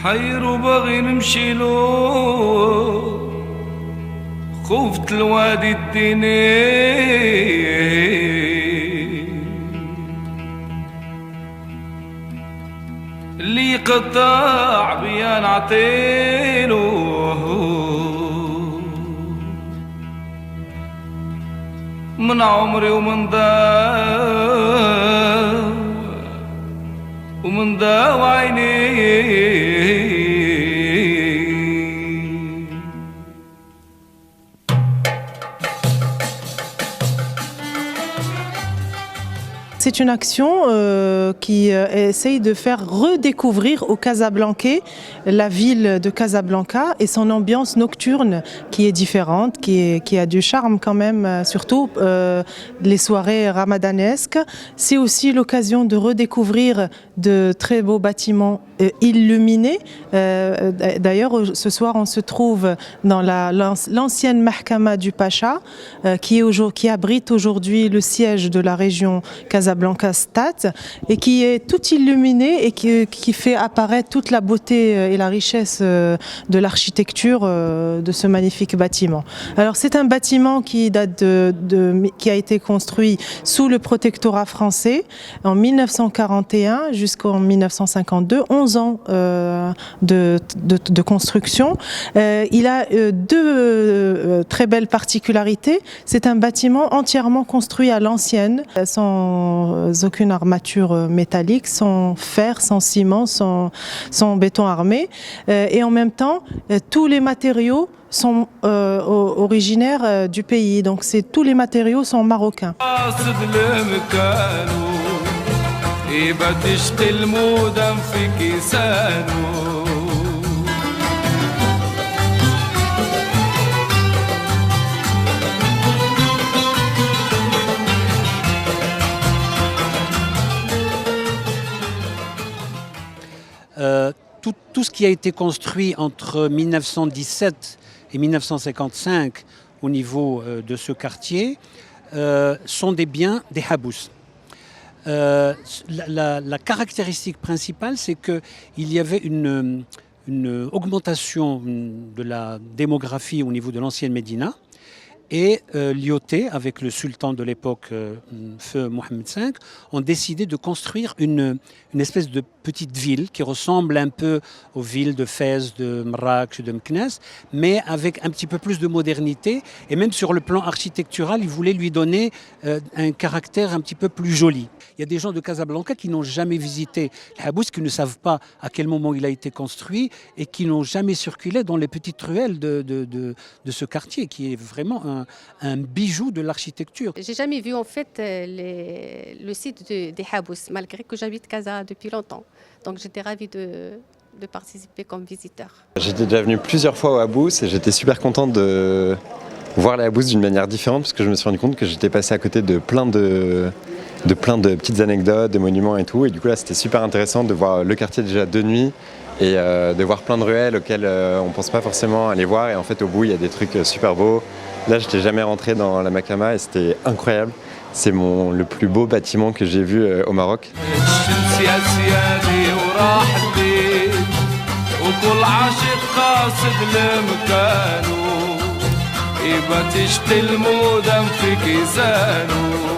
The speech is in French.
حير وبغي نمشيلو خفت الوادي الديني اللي قطع بيان عطيلو من عمري ومن داو عيني. C'est une action qui essaye de faire redécouvrir aux Casablancais la ville de Casablanca et son ambiance nocturne qui est différente, qui a du charme quand même, surtout les soirées ramadanesques. C'est aussi l'occasion de redécouvrir de très beaux bâtiments illuminés. D'ailleurs, ce soir, on se trouve dans l'ancienne Mahkama du Pacha qui abrite aujourd'hui le siège de la région Casablanca Stade et qui est tout illuminé et qui fait apparaître toute la beauté et la richesse de l'architecture de ce magnifique bâtiment. Alors c'est un bâtiment qui date qui a été construit sous le protectorat français en 1941 jusqu'en 1952, 11 ans de construction. Il a deux très belles particularités. C'est un bâtiment entièrement construit à l'ancienne, sans aucune armature métallique, sans fer, sans ciment, sans béton armé. Et en même temps, tous les matériaux sont originaires du pays. Donc tous les matériaux sont marocains. Tout ce qui a été construit entre 1917 et 1955 au niveau de ce quartier sont des biens des Habous. La caractéristique principale, c'est qu'il y avait une augmentation de la démographie au niveau de l'ancienne Médina. Et Lyautey, avec le sultan de l'époque, feu Mohamed V, ont décidé de construire une espèce de petite ville qui ressemble un peu aux villes de Fès, de Marrakech, de Meknès, mais avec un petit peu plus de modernité. Et même sur le plan architectural, ils voulaient lui donner un caractère un petit peu plus joli. Il y a des gens de Casablanca qui n'ont jamais visité Habous, qui ne savent pas à quel moment il a été construit et qui n'ont jamais circulé dans les petites ruelles de ce quartier, qui est vraiment un bijou de l'architecture. J'ai jamais vu en fait le site des Habous, malgré que j'habite Casa depuis longtemps. Donc j'étais ravie de participer comme visiteur. J'étais déjà venu plusieurs fois au Habous et j'étais super contente de voir les Habous d'une manière différente parce que je me suis rendu compte que j'étais passé à côté de plein de petites anecdotes, de monuments et tout. Et du coup là c'était super intéressant de voir le quartier déjà de nuit et de voir plein de ruelles auxquelles on ne pense pas forcément aller voir. Et en fait au bout il y a des trucs super beaux. Là j'étais jamais rentré dans la Mahkama et c'était incroyable. C'est le plus beau bâtiment que j'ai vu au Maroc. وكل عاشق قاصد لمكانه يبقى تشتي المودم في كيزانه.